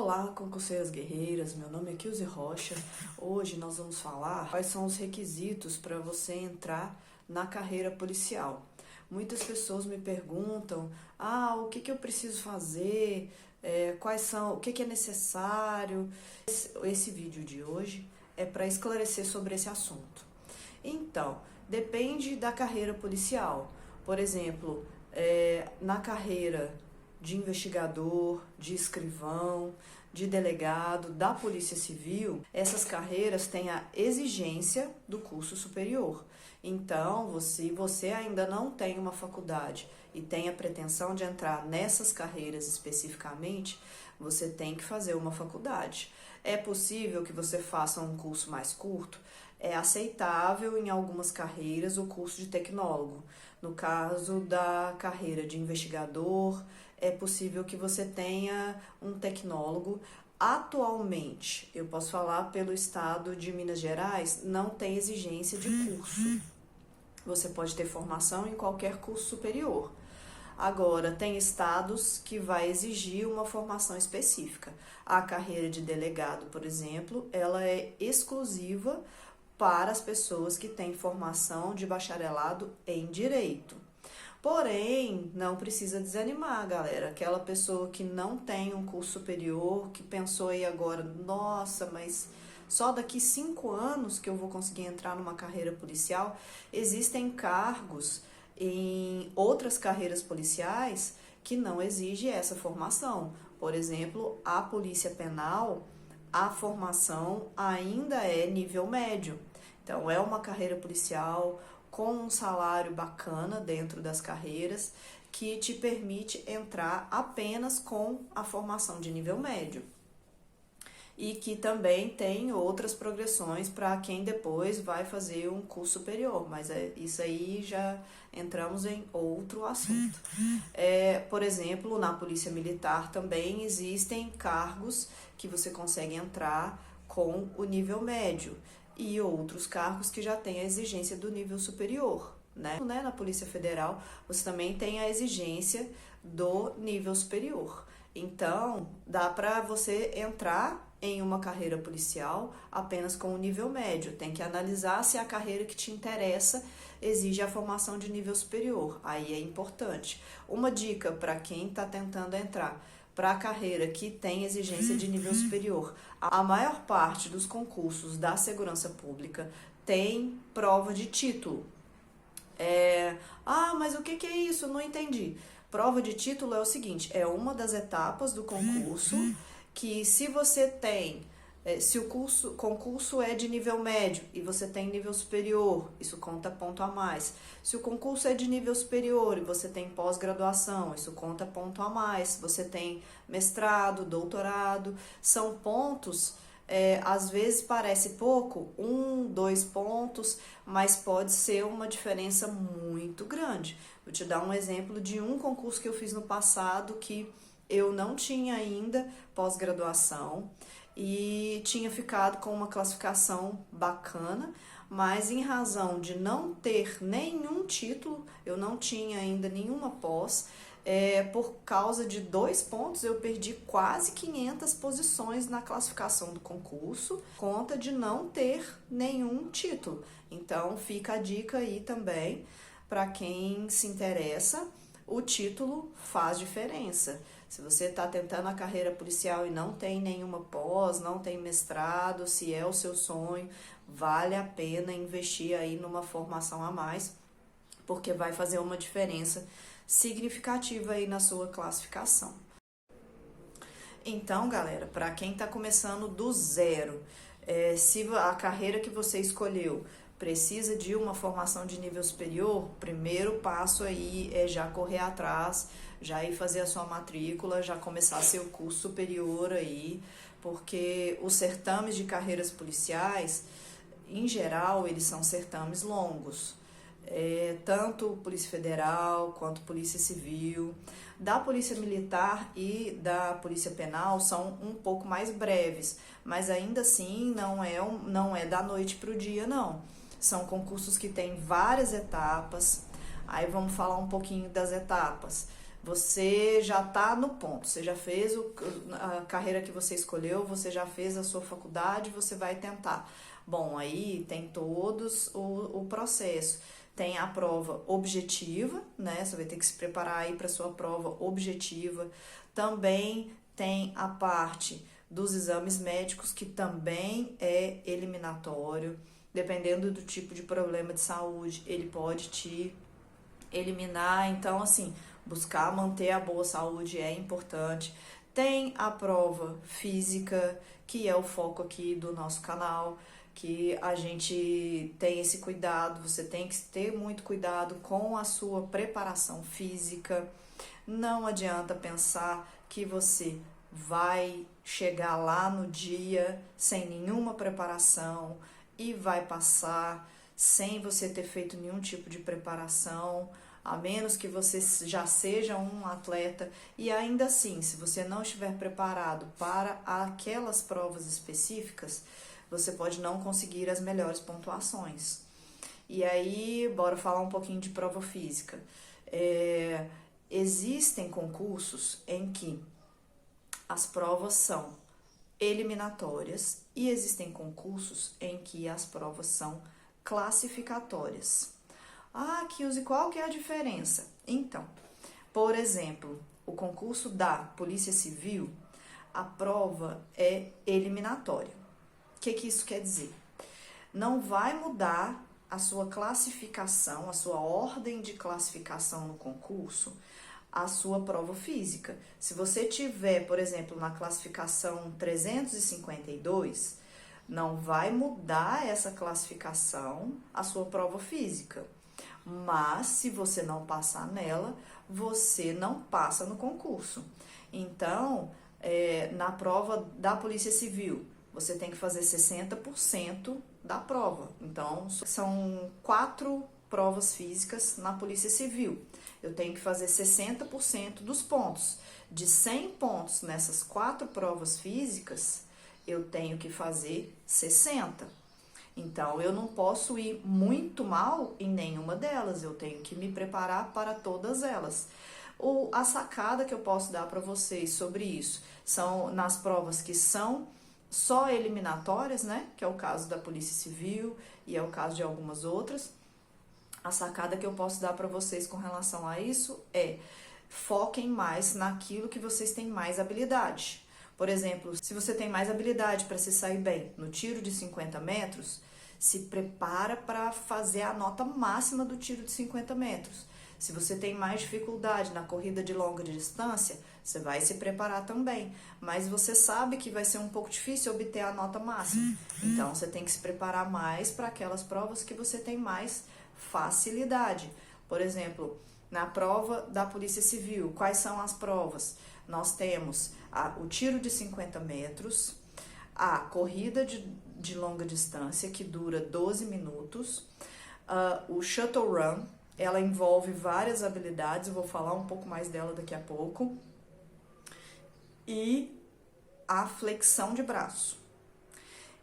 Olá, concurseiras guerreiras, meu nome é Kilze Rocha. Hoje nós vamos falar quais são os requisitos para você entrar na carreira policial. Muitas pessoas me perguntam, o que eu preciso fazer, o que é necessário. Esse vídeo de hoje é para esclarecer sobre esse assunto. Então, depende da carreira policial. Por exemplo, na carreira de investigador, de escrivão, de delegado, da Polícia Civil, essas carreiras têm a exigência do curso superior. Então, se você ainda não tem uma faculdade e tem a pretensão de entrar nessas carreiras especificamente, você tem que fazer uma faculdade. É possível que você faça um curso mais curto? É aceitável em algumas carreiras o curso de tecnólogo. No caso da carreira de investigador, é possível que você tenha um tecnólogo. Atualmente, eu posso falar pelo estado de Minas Gerais, não tem exigência de curso. Você pode ter formação em qualquer curso superior. Agora, tem estados que vai exigir uma formação específica. A carreira de delegado, por exemplo, ela é exclusiva para as pessoas que têm formação de bacharelado em direito. Porém, não precisa desanimar, galera. Aquela pessoa que não tem um curso superior, que pensou aí agora, nossa, mas só daqui 5 anos que eu vou conseguir entrar numa carreira policial. Existem cargos em outras carreiras policiais que não exigem essa formação. Por exemplo, a Polícia Penal, a formação ainda é nível médio. Então, é uma carreira policial com um salário bacana dentro das carreiras que te permite entrar apenas com a formação de nível médio. E que também tem outras progressões para quem depois vai fazer um curso superior, mas isso aí já entramos em outro assunto. Por exemplo, na Polícia Militar também existem cargos que você consegue entrar com o nível médio e outros cargos que já têm a exigência do nível superior, né? Na Polícia Federal, você também tem a exigência do nível superior. Então, dá para você entrar em uma carreira policial apenas com o nível médio. Tem que analisar se a carreira que te interessa exige a formação de nível superior. Aí é importante. Uma dica para quem está tentando entrar para a carreira que tem exigência de nível superior. A maior parte dos concursos da segurança pública tem prova de título. Mas o que é isso? Não entendi. Prova de título é o seguinte, é uma das etapas do concurso que se você tem, se o concurso é de nível médio e você tem nível superior, isso conta ponto a mais. Se o concurso é de nível superior e você tem pós-graduação, isso conta ponto a mais. Você tem mestrado, doutorado, são pontos, às vezes parece pouco, 1, 2 pontos, mas pode ser uma diferença muito grande. Vou te dar um exemplo de um concurso que eu fiz no passado que eu não tinha ainda pós-graduação e tinha ficado com uma classificação bacana, mas em razão de não ter nenhum título, eu não tinha ainda nenhuma pós, por causa de 2 pontos eu perdi quase 500 posições na classificação do concurso, conta de não ter nenhum título. Então fica a dica aí também para quem se interessa, o título faz diferença. Se você está tentando a carreira policial e não tem nenhuma pós, não tem mestrado, se é o seu sonho, vale a pena investir aí numa formação a mais, porque vai fazer uma diferença significativa aí na sua classificação. Então, galera, para quem está começando do zero, se a carreira que você escolheu precisa de uma formação de nível superior, o primeiro passo aí é já correr atrás, já ir fazer a sua matrícula, já começar seu curso superior aí, porque os certames de carreiras policiais, em geral, eles são certames longos. Tanto Polícia Federal quanto Polícia Civil, da Polícia Militar e da Polícia Penal são um pouco mais breves, mas ainda assim não é da noite para o dia, não. São concursos que têm várias etapas. Aí vamos falar um pouquinho das etapas. Você já está no ponto, você já fez a carreira que você escolheu, você já fez a sua faculdade, você vai tentar. Bom, aí tem todos o processo. Tem a prova objetiva, né? Você vai ter que se preparar aí para a sua prova objetiva. Também tem a parte dos exames médicos, que também é eliminatório. Dependendo do tipo de problema de saúde, ele pode te eliminar. Então, assim, buscar manter a boa saúde é importante. Tem a prova física, que é o foco aqui do nosso canal, que a gente tem esse cuidado, você tem que ter muito cuidado com a sua preparação física. Não adianta pensar que você vai chegar lá no dia sem nenhuma preparação e vai passar sem você ter feito nenhum tipo de preparação, a menos que você já seja um atleta. E ainda assim, se você não estiver preparado para aquelas provas específicas, você pode não conseguir as melhores pontuações. E aí, bora falar um pouquinho de prova física. Existem concursos em que as provas são eliminatórias e existem concursos em que as provas são classificatórias. Ah, Kilze, qual que é a diferença? Então, por exemplo, o concurso da Polícia Civil, a prova é eliminatória. O que isso quer dizer? Não vai mudar a sua classificação, a sua ordem de classificação no concurso, a sua prova física. Se você tiver, por exemplo, na classificação 352, não vai mudar essa classificação a sua prova física. Mas, se você não passar nela, você não passa no concurso. Então, na prova da Polícia Civil, você tem que fazer 60% da prova. Então, são 4 provas físicas na Polícia Civil. Eu tenho que fazer 60% dos pontos. De 100 pontos nessas 4 provas físicas, eu tenho que fazer 60. Então, eu não posso ir muito mal em nenhuma delas. Eu tenho que me preparar para todas elas. A sacada que eu posso dar para vocês sobre isso são nas provas que são só eliminatórias, né? Que é o caso da Polícia Civil e é o caso de algumas outras. A sacada que eu posso dar para vocês com relação a isso é: foquem mais naquilo que vocês têm mais habilidade. Por exemplo, se você tem mais habilidade para se sair bem no tiro de 50 metros, se prepara para fazer a nota máxima do tiro de 50 metros. Se você tem mais dificuldade na corrida de longa distância, você vai se preparar também. Mas você sabe que vai ser um pouco difícil obter a nota máxima. Então, você tem que se preparar mais para aquelas provas que você tem mais facilidade. Por exemplo, na prova da Polícia Civil, quais são as provas? Nós temos o tiro de 50 metros, a corrida de longa distância, que dura 12 minutos, o shuttle run. Ela envolve várias habilidades, eu vou falar um pouco mais dela daqui a pouco. E a flexão de braço.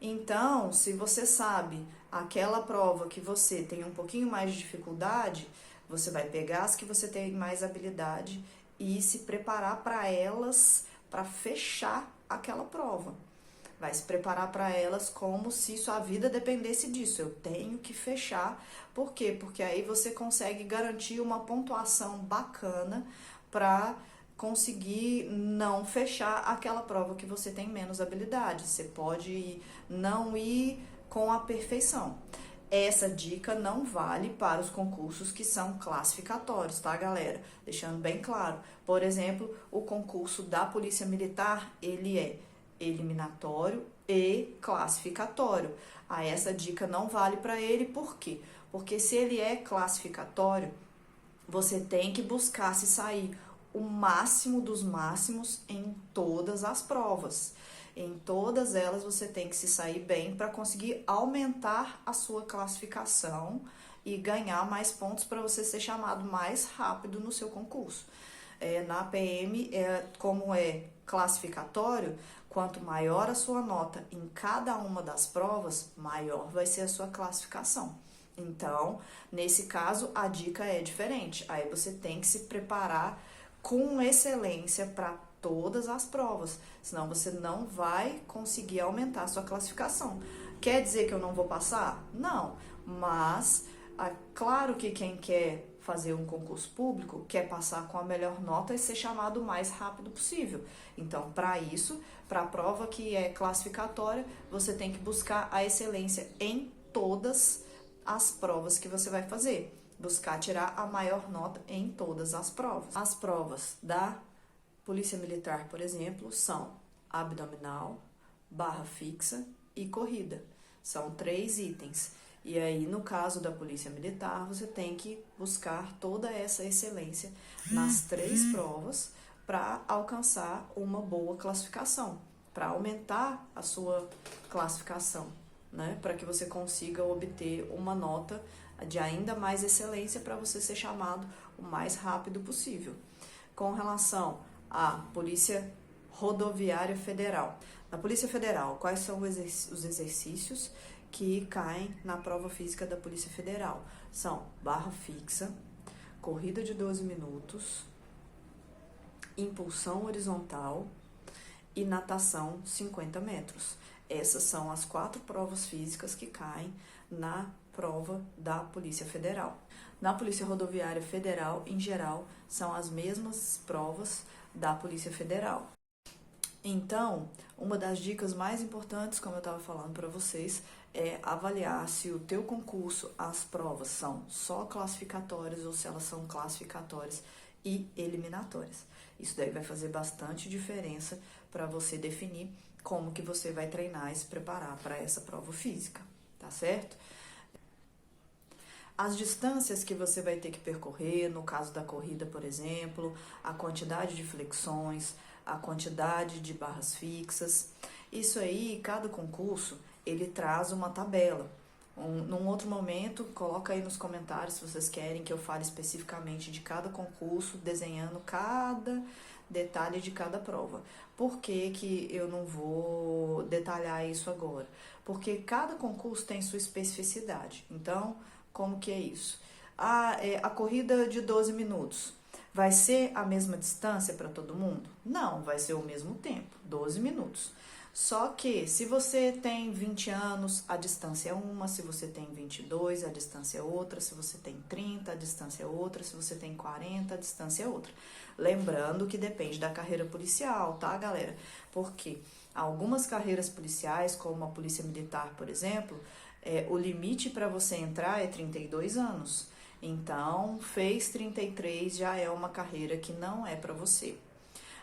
Então, se você sabe aquela prova que você tem um pouquinho mais de dificuldade, você vai pegar as que você tem mais habilidade e se preparar para elas, para fechar aquela prova. Vai se preparar para elas como se sua vida dependesse disso. Eu tenho que fechar. Por quê? Porque aí você consegue garantir uma pontuação bacana para conseguir não fechar aquela prova que você tem menos habilidade. Você pode não ir com a perfeição. Essa dica não vale para os concursos que são classificatórios, tá, galera? Deixando bem claro. Por exemplo, o concurso da Polícia Militar, ele é eliminatório e classificatório. Essa dica não vale para ele, por quê? Porque se ele é classificatório, você tem que buscar se sair o máximo dos máximos em todas as provas. Em todas elas você tem que se sair bem para conseguir aumentar a sua classificação e ganhar mais pontos para você ser chamado mais rápido no seu concurso. Na PM, como é classificatório, quanto maior a sua nota em cada uma das provas, maior vai ser a sua classificação. Então, nesse caso, a dica é diferente. Aí você tem que se preparar com excelência para todas as provas, senão você não vai conseguir aumentar a sua classificação. Quer dizer que eu não vou passar? Não, mas claro que quem quer fazer um concurso público quer passar com a melhor nota e ser chamado o mais rápido possível. Então, para isso, para a prova que é classificatória, você tem que buscar a excelência em todas as provas que você vai fazer. Buscar tirar a maior nota em todas as provas. As provas da Polícia Militar, por exemplo, são abdominal, barra fixa e corrida. São 3 itens. E aí, no caso da Polícia Militar, você tem que buscar toda essa excelência nas 3 provas para alcançar uma boa classificação, para aumentar a sua classificação, né? Para que você consiga obter uma nota de ainda mais excelência para você ser chamado o mais rápido possível. Com relação à Polícia Rodoviária Federal. Na Polícia Federal, quais são os exercícios que caem na prova física da Polícia Federal? São barra fixa, corrida de 12 minutos, impulsão horizontal e natação 50 metros. Essas são as 4 provas físicas que caem na prova da Polícia Federal. Na Polícia Rodoviária Federal, em geral, são as mesmas provas da Polícia Federal. Então, uma das dicas mais importantes, como eu estava falando para vocês, é avaliar se o teu concurso, as provas são só classificatórias ou se elas são classificatórias e eliminatórias. Isso daí vai fazer bastante diferença para você definir como que você vai treinar e se preparar para essa prova física, tá certo? As distâncias que você vai ter que percorrer, no caso da corrida, por exemplo, a quantidade de flexões, a quantidade de barras fixas. Isso aí, cada concurso, ele traz uma tabela. Num outro momento, coloca aí nos comentários se vocês querem que eu fale especificamente de cada concurso, desenhando cada detalhe de cada prova. Por que que eu não vou detalhar isso agora? Porque cada concurso tem sua especificidade. Então, como que é isso? A corrida de 12 minutos. Vai ser a mesma distância para todo mundo? Não, vai ser o mesmo tempo, 12 minutos. Só que se você tem 20 anos, a distância é uma, se você tem 22, a distância é outra, se você tem 30, a distância é outra, se você tem 40, a distância é outra. Lembrando que depende da carreira policial, tá, galera? Porque algumas carreiras policiais, como a Polícia Militar, por exemplo, o limite para você entrar é 32 anos. Então, fez 33 já é uma carreira que não é para você.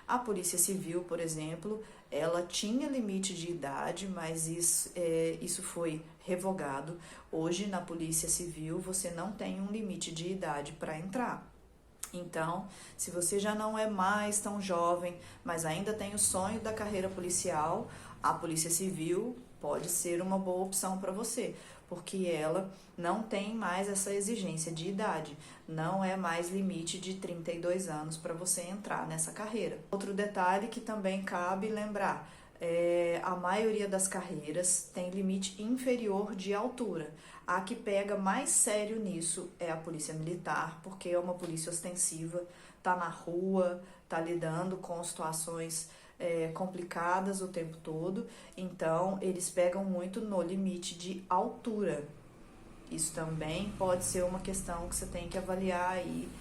A Polícia Civil, por exemplo, ela tinha limite de idade, mas isso foi revogado. Hoje, na Polícia Civil, você não tem um limite de idade para entrar. Então, se você já não é mais tão jovem, mas ainda tem o sonho da carreira policial, a Polícia Civil pode ser uma boa opção para você, porque ela não tem mais essa exigência de idade, não é mais limite de 32 anos para você entrar nessa carreira. Outro detalhe que também cabe lembrar, a maioria das carreiras tem limite inferior de altura. A que pega mais sério nisso é a Polícia Militar, porque é uma polícia ostensiva, tá na rua, tá lidando com situações complicadas o tempo todo, então eles pegam muito no limite de altura. Isso também pode ser uma questão que você tem que avaliar aí,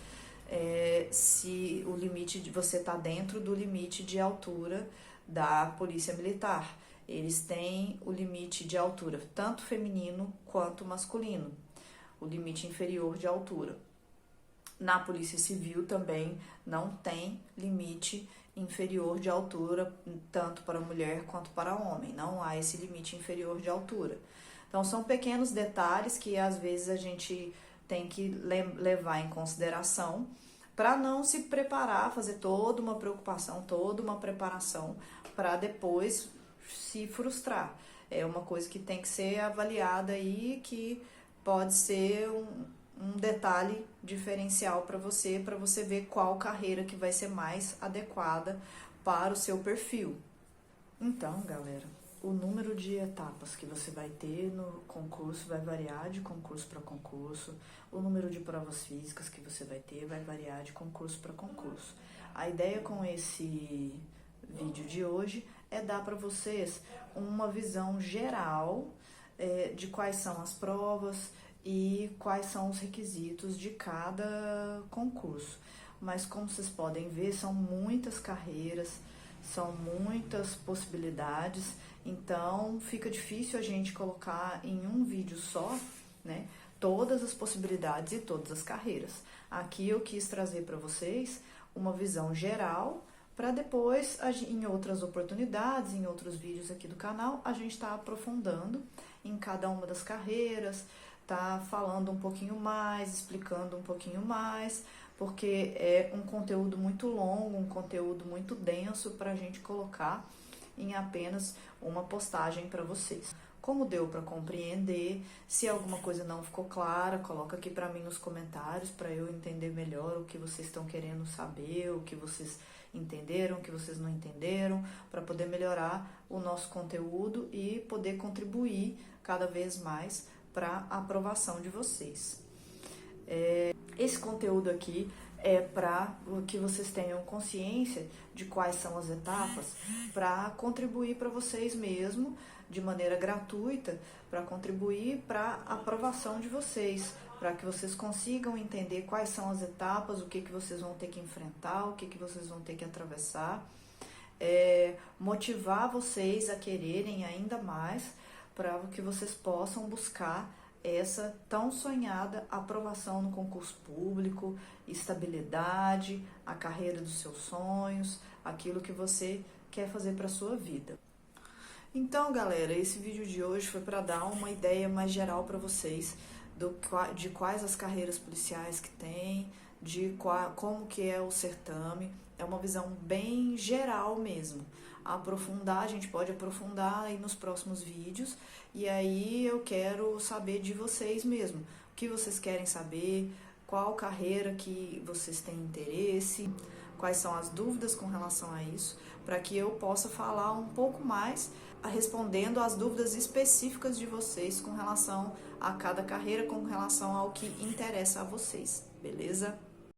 se o limite você está dentro do limite de altura da Polícia Militar. Eles têm o limite de altura, tanto feminino quanto masculino, o limite inferior de altura. Na Polícia Civil também não tem limite inferior de altura, tanto para mulher quanto para homem, não há esse limite inferior de altura. Então, são pequenos detalhes que às vezes a gente tem que levar em consideração para não se preparar, fazer toda uma preocupação, toda uma preparação para depois se frustrar. É uma coisa que tem que ser avaliada aí, que pode ser um detalhe diferencial para você ver qual carreira que vai ser mais adequada para o seu perfil. Então, galera, o número de etapas que você vai ter no concurso vai variar de concurso para concurso, o número de provas físicas que você vai ter vai variar de concurso para concurso. A ideia com esse vídeo de hoje é dar para vocês uma visão geral de quais são as provas e quais são os requisitos de cada concurso. Mas como vocês podem ver, são muitas carreiras, são muitas possibilidades, então fica difícil a gente colocar em um vídeo só, né, todas as possibilidades e todas as carreiras. Aqui eu quis trazer para vocês uma visão geral, para depois, em outras oportunidades, em outros vídeos aqui do canal, a gente está aprofundando em cada uma das carreiras, tá falando um pouquinho mais, explicando um pouquinho mais, porque é um conteúdo muito longo, um conteúdo muito denso para a gente colocar em apenas uma postagem para vocês. Como deu para compreender? Se alguma coisa não ficou clara, coloca aqui para mim nos comentários para eu entender melhor o que vocês estão querendo saber, o que vocês entenderam, o que vocês não entenderam, para poder melhorar o nosso conteúdo e poder contribuir cada vez mais para a aprovação de vocês. Esse conteúdo aqui é para que vocês tenham consciência de quais são as etapas, para contribuir para vocês mesmo, de maneira gratuita, para contribuir para a aprovação de vocês, para que vocês consigam entender quais são as etapas, o que vocês vão ter que enfrentar, o que vocês vão ter que atravessar, motivar vocês a quererem ainda mais, para que vocês possam buscar essa tão sonhada aprovação no concurso público, estabilidade, a carreira dos seus sonhos, aquilo que você quer fazer para a sua vida. Então, galera, esse vídeo de hoje foi para dar uma ideia mais geral para vocês de quais as carreiras policiais que tem, como que é o certame. É uma visão bem geral mesmo. A gente pode aprofundar aí nos próximos vídeos, e aí eu quero saber de vocês mesmo, o que vocês querem saber, qual carreira que vocês têm interesse, quais são as dúvidas com relação a isso, para que eu possa falar um pouco mais, respondendo às dúvidas específicas de vocês com relação a cada carreira, com relação ao que interessa a vocês, beleza?